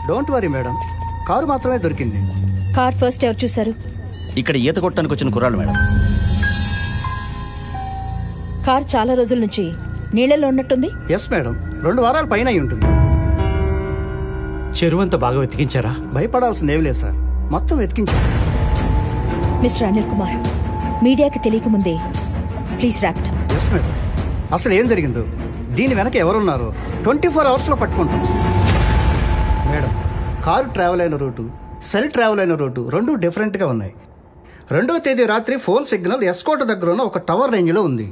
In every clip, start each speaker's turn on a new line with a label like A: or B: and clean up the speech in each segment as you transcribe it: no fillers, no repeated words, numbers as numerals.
A: Don't worry madam, car మాత్రమే దొరికింది.
B: Car first ఎవరు చూశారు?
C: ఇక్కడ ఈత కొట్టడానికి వచ్చిన కుర్రాళ్ళు మేడం.
B: కార్ చాలా రోజుల నుంచి నీళ్ళలో ఉన్నట్టుంది.
A: ఎస్ మేడం, 2 వారాల పైన అయి ఉంటుంది.
D: చెరువంతా బాగా వెతికించారా?
A: భయపడాల్సింది ఏమి లేదు సార్, మొత్తం వెతికించారు.
B: మిస్టర్ అనిల్ కుమార్, మీడియాకి తెలియకముందే ప్లీజ్ ర్యాపిడ్.
A: ఎస్ మేడం, అసలు ఏం జరిగిందో, దీని వెనక ఎవరున్నారో 24 అవర్స్లో పట్టుకుంటాం. మేడం, కారు ట్రావెల్ అయిన రూటు, సెల్ ట్రావెల్ అయిన రూటు 2 డిఫరెంట్గా ఉన్నాయి. 2వ తేదీ రాత్రి ఫోన్ సిగ్నల్ ఎస్కోట దగ్గర ఉన్న ఒక టవర్ రేంజ్లో ఉంది.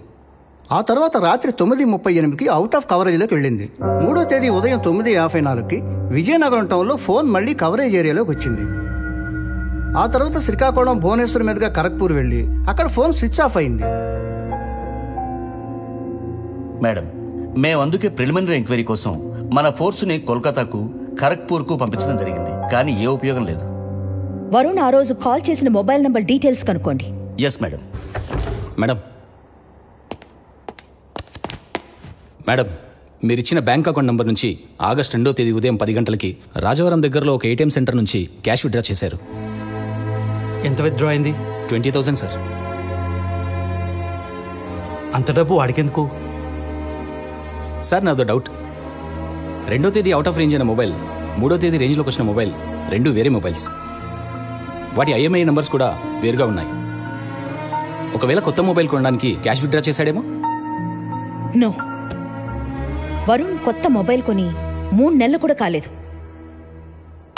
A: ఆ తర్వాత రాత్రి 9:38కి అవుట్ ఆఫ్ కవరేజ్లోకి వెళ్ళింది. 3వ తేదీ ఉదయం 9:54కి విజయనగరం టౌన్లో ఫోన్ మళ్ళీ కవరేజ్ ఏరియాలోకి వచ్చింది. ఆ తర్వాత శ్రీకాకుళం భువనేశ్వర్ మీదుగా కరక్పూర్ వెళ్ళి అక్కడ ఫోన్ స్విచ్ ఆఫ్ అయింది.
C: మేడం, మేము అందుకే ప్రిలిమినరీ ఎంక్వైరీ కోసం మన ఫోర్సుని కోల్కతాకు, ఖరగ్పూర్కు పంపించడం జరిగింది. కానీ ఏ ఉపయోగం లేదు.
B: వరుణ్ ఆ రోజు కాల్ చేసిన మొబైల్ నంబర్ డీటెయిల్స్ కనుక్కోండి.
C: Yes madam.
E: మేడం మేడం మీరిచ్చిన బ్యాంక్ అకౌంట్ నంబర్ నుంచి ఆగస్టు 2వ తేదీ ఉదయం 10 గంటలకి రాజవరం దగ్గరలో ఒక ఏటీఎం సెంటర్ నుంచి క్యాష్ విత్డ్రా చేశారు.
D: ఎంత విత్డ్రా అయింది?
E: 20,000 సార్.
D: అంత డబ్బు వాడికెందుకు
E: సార్? నాదో డౌట్. 2వ తేదీ అవుట్ ఆఫ్ రేంజ్ అయిన మొబైల్, 3వ తేదీ రేంజ్లోకి వచ్చిన మొబైల్ 2 వేరే మొబైల్స్. వాటి ఐఎంఐ నంబర్స్ కూడా వేరుగా ఉన్నాయి. ఒకవేళ కొత్త మొబైల్ కొనడానికి క్యాష్ విత్డ్రా చేశాడేమో.
B: నో, వరుణ్ కొత్త మొబైల్ కొని 3 నెలలు కూడా కాలేదు.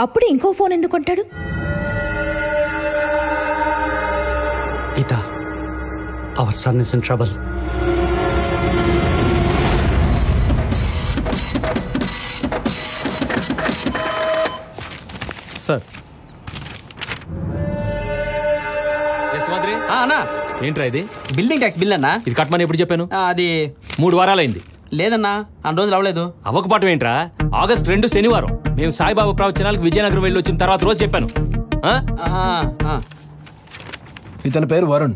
B: అప్పుడే ఇంకో ఫోన్ ఎందుకు కొంటాడు?
D: Geeta, our son is in trouble.
F: Sir.
G: అన్నా,
F: ఏంట్రా ఇది?
G: బిల్డింగ్ ట్యాక్స్ బిల్ అన్నా.
F: ఇది కట్టమని ఎప్పుడు చెప్పాను?
G: అది
F: 3 వారాలైంది.
G: లేదన్నా, అన్ని రోజులు అవ్వలేదు.
F: అవ్వకపోవటం ఏంట్రా? ఆగస్ట్ 2 శనివారం మేము సాయిబాబా ప్రవచనాలకు విజయనగరం వెళ్ళి వచ్చిన తర్వాత రోజు చెప్పాను.
H: ఇతని పేరు వరుణ్,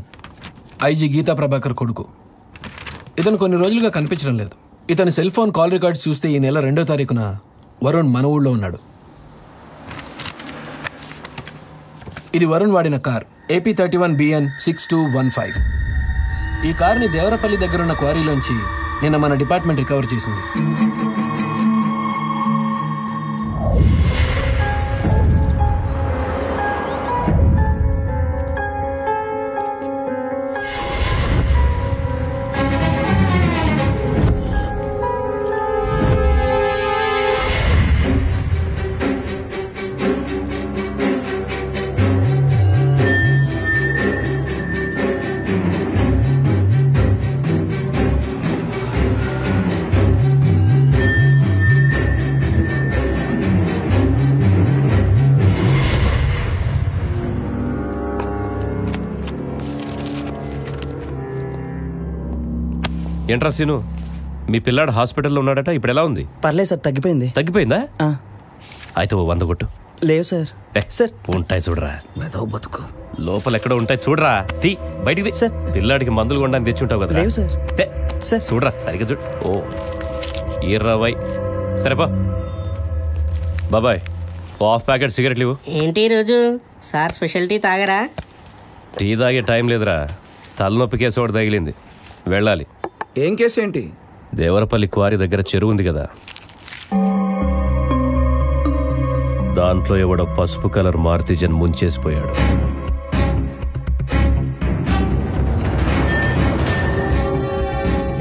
H: ఐజీ గీతా ప్రభాకర్ కొడుకు. ఇతను కొన్ని రోజులుగా కనిపించడం లేదు. ఇతని సెల్ ఫోన్ కాల్ రికార్డ్స్ చూస్తే ఈ నెల 2వ తారీఖున వరుణ్ మన ఊళ్ళో ఉన్నాడు. ఇది వరుణ్ వాడిన కార్, AP31BN 6215. ఈ కార్ని దేవరపల్లి దగ్గరున్న క్వారీలోంచి నిన్న మన డిపార్ట్మెంట్ రికవర్ చేసింది.
I: ఏంట్రా సీను, మీ పిల్లాడు హాస్పిటల్లో ఉన్నాడట, ఇప్పుడు ఎలా ఉంది?
A: పర్లేదు సార్, తగ్గిపోయింది.
I: తగ్గిపోయిందా? అయితే 100 కొట్టు.
A: లేవు సార్.
I: సార్ ఉంటాయి చూడరా,
A: బతుకు
I: లోపల ఎక్కడ ఉంటాయి చూడరా, తీ బయటికి సార్. పిల్లాడికి మందులు కొనడానికి తెచ్చుంటావు కదా.
A: లేవు సార్.
I: సార్ చూడరా, సరిగ్గా చూడు. ఓ 20. సరేపా బాబాయ్, హాఫ్ ప్యాకెట్ సిగరెట్లు ఇవ్వు.
J: ఏంటి రోజు సార్ స్పెషల్ తాగరా?
I: టీ తాగే టైం లేదురా, తలనొప్పి కేసు ఒకటి తగిలింది, వెళ్ళాలి.
K: ఏం కేసు ఏంటి?
I: దేవరపల్లి క్వారీ దగ్గర చెరువు ఉంది కదా, దాంట్లో ఎవడో పసుపు కలర్ మారుతిజన్ ముంచేసిపోయాడు.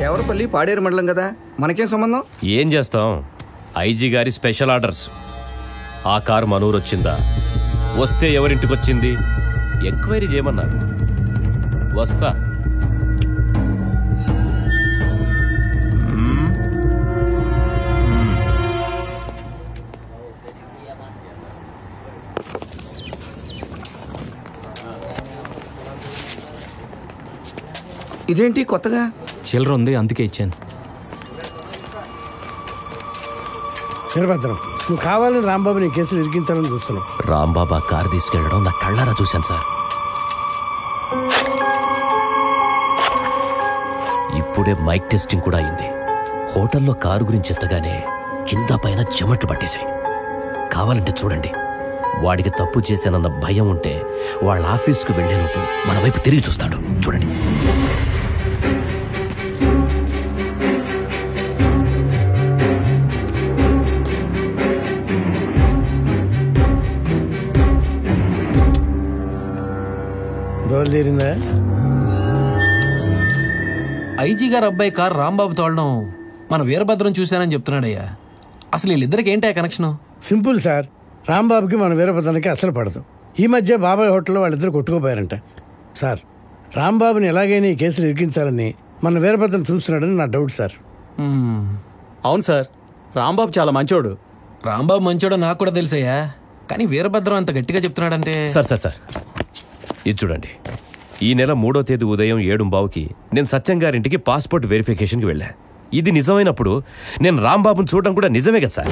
K: దేవరపల్లి పాడేరు మండలం కదా, మనకేం సంబంధం?
I: ఏం చేస్తాం, ఐజీ గారి స్పెషల్ ఆర్డర్స్. ఆ కారు మనూరు వచ్చిందా, వస్తే ఎవరింటికి వచ్చింది ఎంక్వైరీ చేయమన్నారు. వస్తా.
K: ఇదేంటి కొత్తగా?
F: చిల్లర ఉంది, అందుకే ఇచ్చాను.
L: వీరభద్రం, నువ్వు కావాలని రాంబాబుని కేసులు ఇరికించాలని చూస్తున్నావు.
I: రాంబాబా కారు తీసుకెళ్లడం నా కళ్ళారా చూశాను సార్. ఇప్పుడే మైక్ టెస్టింగ్ కూడా అయింది. హోటల్లో కారు గురించి ఎత్తగానే కింద పైన చెమట్లు పట్టేశాయి. కావాలంటే చూడండి. వాడికి తప్పు చేశానన్న భయం ఉంటే వాళ్ళ ఆఫీస్కు వెళ్లేలోపు మన వైపు తిరిగి చూస్తాడు. చూడండి.
L: దోలు తీరిందా?
H: ఐజీ గారు అబ్బాయి కారు రాంబాబు తోలడం మన వీరభద్రం చూశానని చెప్తున్నాడయ్యా. అసలు వీళ్ళిద్దరికి ఏంటి ఆ కనెక్షను?
L: Simple sir. రాంబాబుకి మన వీరభద్రానికి అసలు పడదు. ఈ మధ్య బాబాయ్ హోటల్లో వాళ్ళిద్దరు కొట్టుకుపోయారంట. సార్, రాంబాబుని ఎలాగైనా ఈ కేసులు ఇరికించాలని మన వీరభద్రం చూస్తున్నాడని నా డౌట్ సార్.
M: అవును సార్, రాంబాబు చాలా మంచోడు.
H: రాంబాబు మంచోడు నాకు కూడా తెలుసయ్యా, కానీ వీరభద్రం అంత గట్టిగా చెప్తున్నాడంటే.
I: సార్ ఇది చూడండి. ఈ నెల 3వ తేదీ ఉదయం 7:15కి నేను సత్యం గారింటికి పాస్పోర్ట్ వెరిఫికేషన్కి వెళ్ళా. ఇది నిజమైనప్పుడు నేను రాంబాబుని చూడడం కూడా నిజమే కదా సార్.